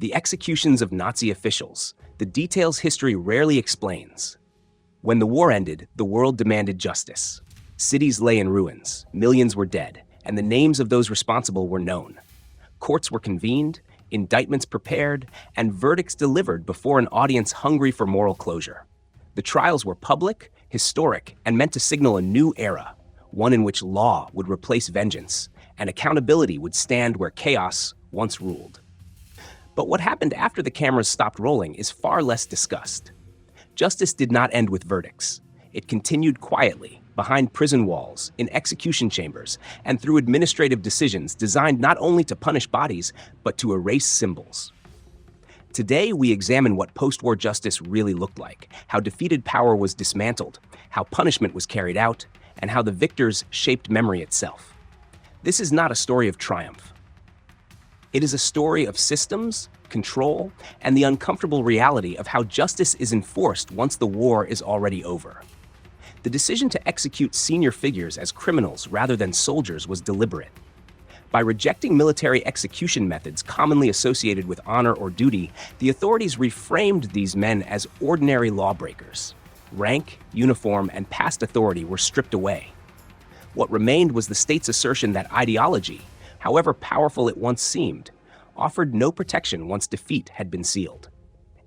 The executions of Nazi officials, the details history rarely explains. When the war ended, the world demanded justice. Cities lay in ruins, millions were dead, and the names of those responsible were known. Courts were convened, indictments prepared, and verdicts delivered before an audience hungry for moral closure. The trials were public, historic, and meant to signal a new era, one in which law would replace vengeance, and accountability would stand where chaos once ruled. But what happened after the cameras stopped rolling is far less discussed. Justice did not end with verdicts. It continued quietly, behind prison walls, in execution chambers, and through administrative decisions designed not only to punish bodies, but to erase symbols. Today, we examine what post-war justice really looked like, how defeated power was dismantled, how punishment was carried out, and how the victors shaped memory itself. This is not a story of triumph. It is a story of systems, control, and the uncomfortable reality of how justice is enforced once the war is already over. The decision to execute senior figures as criminals rather than soldiers was deliberate. By rejecting military execution methods commonly associated with honor or duty, the authorities reframed these men as ordinary lawbreakers. Rank, uniform, and past authority were stripped away. What remained was the state's assertion that ideology, however powerful it once seemed, offered no protection once defeat had been sealed.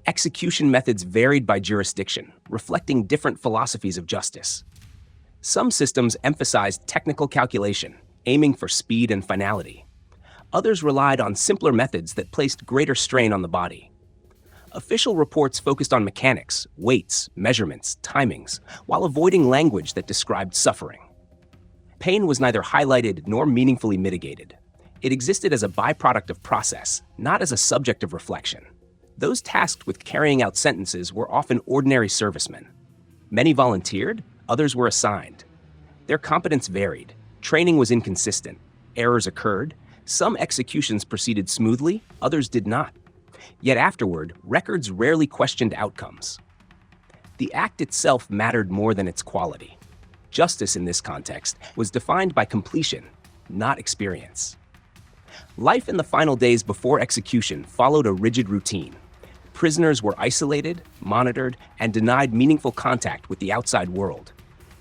Execution methods varied by jurisdiction, reflecting different philosophies of justice. Some systems emphasized technical calculation, aiming for speed and finality. Others relied on simpler methods that placed greater strain on the body. Official reports focused on mechanics, weights, measurements, timings, while avoiding language that described suffering. Pain was neither highlighted nor meaningfully mitigated. It existed as a byproduct of process, not as a subject of reflection. Those tasked with carrying out sentences were often ordinary servicemen. Many volunteered, others were assigned. Their competence varied. Training was inconsistent. Errors occurred. Some executions proceeded smoothly, others did not. Yet afterward, records rarely questioned outcomes. The act itself mattered more than its quality. Justice in this context was defined by completion, not experience. Life in the final days before execution followed a rigid routine. Prisoners were isolated, monitored, and denied meaningful contact with the outside world.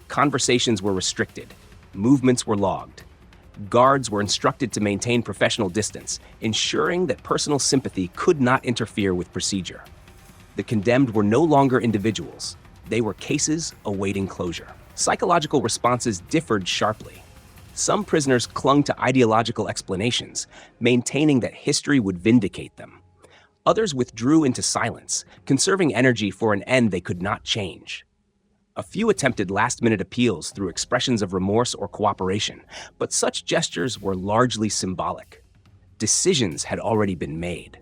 Conversations were restricted. Movements were logged. Guards were instructed to maintain professional distance, ensuring that personal sympathy could not interfere with procedure. The condemned were no longer individuals. They were cases awaiting closure. Psychological responses differed sharply. Some prisoners clung to ideological explanations, maintaining that history would vindicate them. Others withdrew into silence, conserving energy for an end they could not change. A few attempted last-minute appeals through expressions of remorse or cooperation, but such gestures were largely symbolic. Decisions had already been made.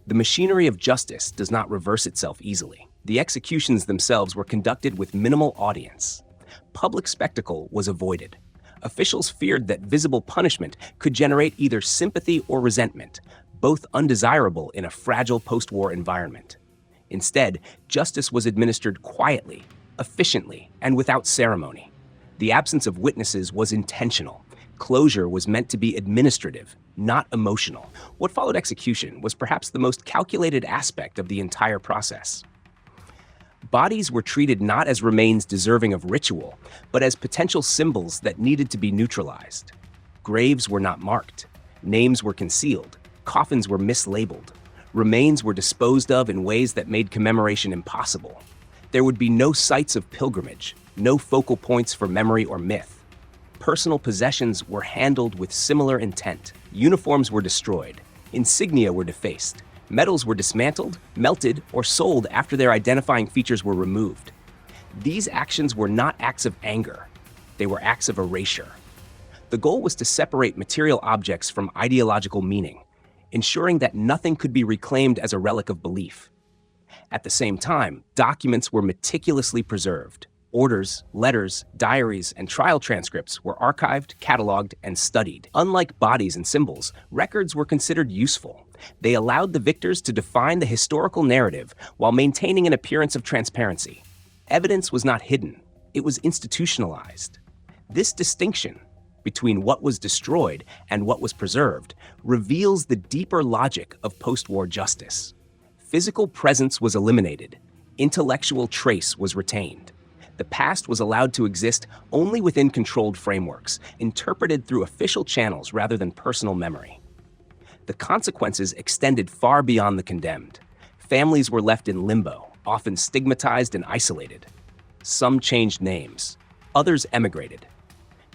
The machinery of justice does not reverse itself easily. The executions themselves were conducted with minimal audience. Public spectacle was avoided. Officials feared that visible punishment could generate either sympathy or resentment, both undesirable in a fragile post-war environment. Instead, justice was administered quietly, efficiently, and without ceremony. The absence of witnesses was intentional. Closure was meant to be administrative, not emotional. What followed execution was perhaps the most calculated aspect of the entire process. Bodies were treated not as remains deserving of ritual, but as potential symbols that needed to be neutralized. Graves were not marked. Names were concealed. Coffins were mislabeled. Remains were disposed of in ways that made commemoration impossible. There would be no sites of pilgrimage, no focal points for memory or myth. Personal possessions were handled with similar intent. Uniforms were destroyed. Insignia were defaced. Medals were dismantled, melted, or sold after their identifying features were removed. These actions were not acts of anger. They were acts of erasure. The goal was to separate material objects from ideological meaning, ensuring that nothing could be reclaimed as a relic of belief. At the same time, documents were meticulously preserved. Orders, letters, diaries, and trial transcripts were archived, cataloged, and studied. Unlike bodies and symbols, records were considered useful. They allowed the victors to define the historical narrative while maintaining an appearance of transparency. Evidence was not hidden. It was institutionalized. This distinction, between what was destroyed and what was preserved reveals the deeper logic of post-war justice. Physical presence was eliminated. Intellectual trace was retained. The past was allowed to exist only within controlled frameworks, interpreted through official channels rather than personal memory. The consequences extended far beyond the condemned. Families were left in limbo, often stigmatized and isolated. Some changed names. Others emigrated.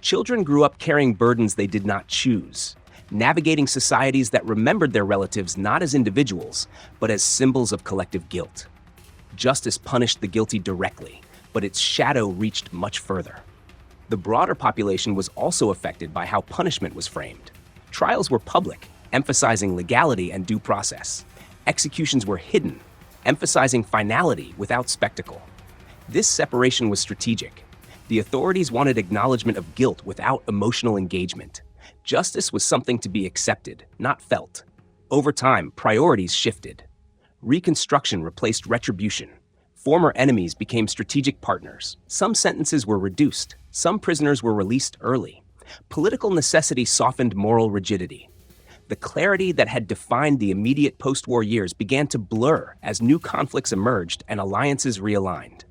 Children grew up carrying burdens they did not choose, navigating societies that remembered their relatives not as individuals, but as symbols of collective guilt. Justice punished the guilty directly, but its shadow reached much further. The broader population was also affected by how punishment was framed. Trials were public, emphasizing legality and due process. Executions were hidden, emphasizing finality without spectacle. This separation was strategic. The authorities wanted acknowledgement of guilt without emotional engagement. Justice was something to be accepted, not felt. Over time, priorities shifted. Reconstruction replaced retribution. Former enemies became strategic partners. Some sentences were reduced. Some prisoners were released early. Political necessity softened moral rigidity. The clarity that had defined the immediate post-war years began to blur as new conflicts emerged and alliances realigned.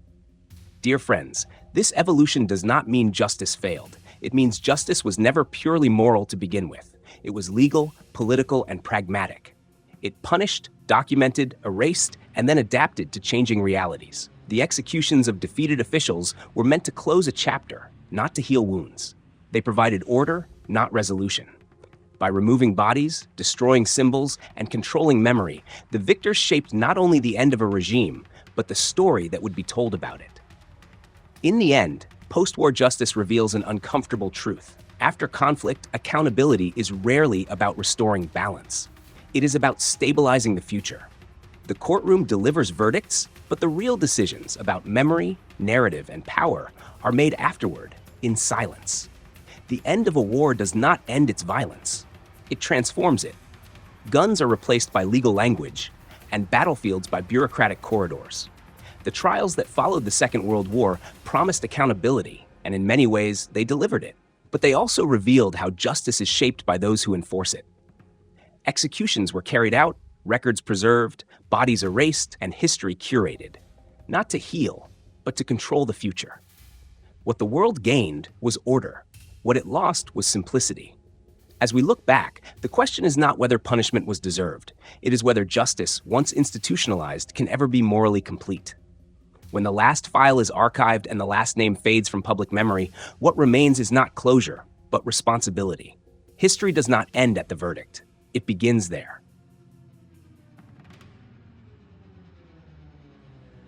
Dear friends, this evolution does not mean justice failed. It means justice was never purely moral to begin with. It was legal, political, and pragmatic. It punished, documented, erased, and then adapted to changing realities. The executions of defeated officials were meant to close a chapter, not to heal wounds. They provided order, not resolution. By removing bodies, destroying symbols, and controlling memory, the victors shaped not only the end of a regime, but the story that would be told about it. In the end, post-war justice reveals an uncomfortable truth. After conflict, accountability is rarely about restoring balance. It is about stabilizing the future. The courtroom delivers verdicts, but the real decisions about memory, narrative, and power are made afterward, in silence. The end of a war does not end its violence. It transforms it. Guns are replaced by legal language, and battlefields by bureaucratic corridors. The trials that followed the Second World War promised accountability, and in many ways, they delivered it. But they also revealed how justice is shaped by those who enforce it. Executions were carried out, records preserved, bodies erased, and history curated, not to heal, but to control the future. What the world gained was order. What it lost was simplicity. As we look back, the question is not whether punishment was deserved. It is whether justice, once institutionalized, can ever be morally complete. When the last file is archived and the last name fades from public memory, what remains is not closure, but responsibility. History does not end at the verdict. It begins there.